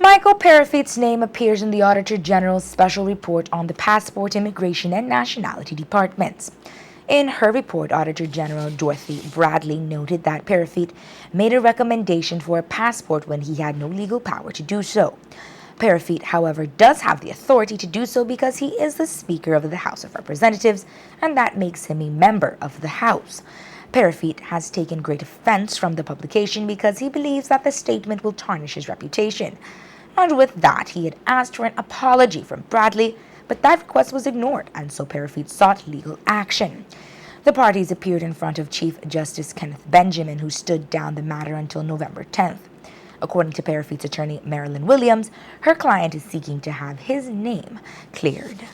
Michael Parafit's name appears in the Auditor General's special report on the Passport, Immigration, and Nationality Departments. In her report, Auditor General Dorothy Bradley noted that Parafit made a recommendation for a passport when he had no legal power to do so. Parafit, however, does have the authority to do so because he is the Speaker of the House of Representatives, and that makes him a member of the House. Parafit has taken great offense from the publication because he believes that the statement will tarnish his reputation. And with that, he had asked for an apology from Bradley, but that request was ignored, and so Parafit sought legal action. The parties appeared in front of Chief Justice Kenneth Benjamin, who stood down the matter until November 10th. According to Parafit's attorney Marilyn Williams, her client is seeking to have his name cleared.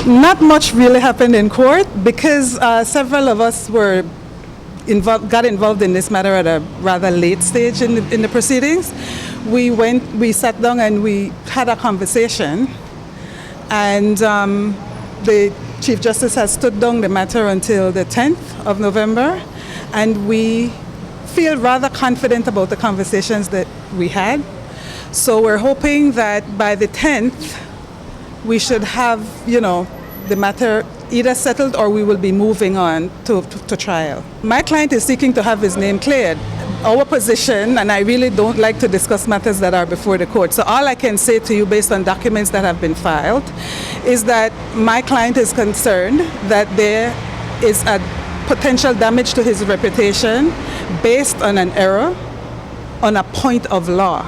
Not much really happened in court because several of us got involved in this matter at a rather late stage in the proceedings. We sat down and we had a conversation, and the Chief Justice has stood down the matter until the 10th of November, and we feel rather confident about the conversations that we had. So we're hoping that by the 10th, we should have, the matter either settled or we will be moving on to trial. My client is seeking to have his name cleared. Our position, and I really don't like to discuss matters that are before the court, so all I can say to you based on documents that have been filed is that my client is concerned that there is a potential damage to his reputation based on an error on a point of law.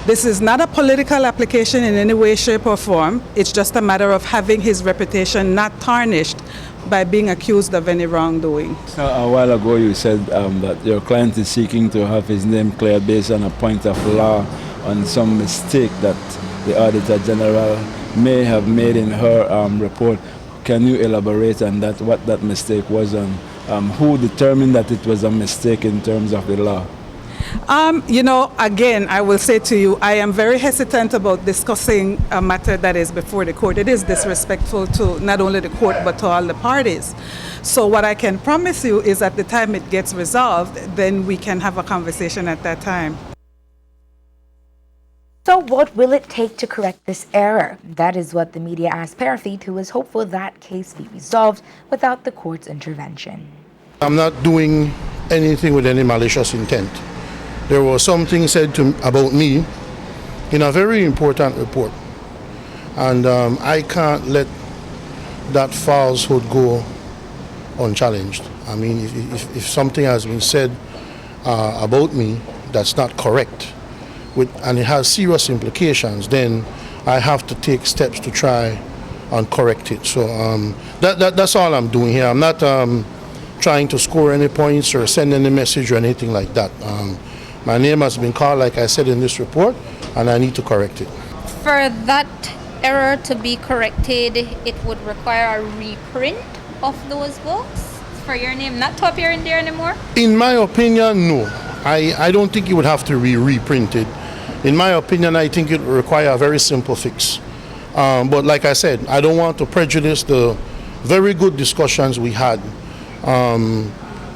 This is not a political application in any way, shape, or form. It's just a matter of having his reputation not tarnished by being accused of any wrongdoing. A while ago you said that your client is seeking to have his name cleared based on a point of law on some mistake that the Auditor General may have made in her report. Can you elaborate on that, what that mistake was, and who determined that it was a mistake in terms of the law? Again, I will say to you, I am very hesitant about discussing a matter that is before the court. It is disrespectful to not only the court, but to all the parties. So what I can promise you is at the time it gets resolved, then we can have a conversation at that time. So what will it take to correct this error? That is what the media asked Parafit, who is hopeful that case be resolved without the court's intervention. I'm not doing anything with any malicious intent. There was something said about me in a very important report, and I can't let that falsehood go unchallenged. I mean, if something has been said about me that's not correct, and it has serious implications, then I have to take steps to try and correct it. So that's all I'm doing here. I'm not trying to score any points or send any message or anything like that. My name has been called, like I said in this report, and I need to correct it. For that error to be corrected, it would require a reprint of those books for your name not to appear in there anymore? In my opinion, no. I don't think it would have to be reprinted. In my opinion, I think it would require a very simple fix. But like I said, I don't want to prejudice the very good discussions we had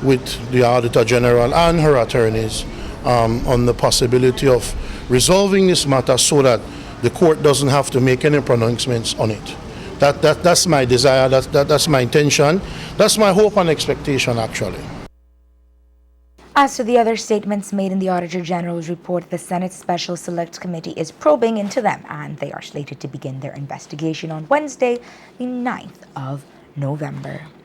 with the Auditor General and her attorneys on the possibility of resolving this matter so that the court doesn't have to make any pronouncements on it. That's my desire, that's my intention, that's my hope and expectation actually. As to the other statements made in the Auditor General's report, the Senate Special Select Committee is probing into them, and they are slated to begin their investigation on Wednesday, the 9th of November.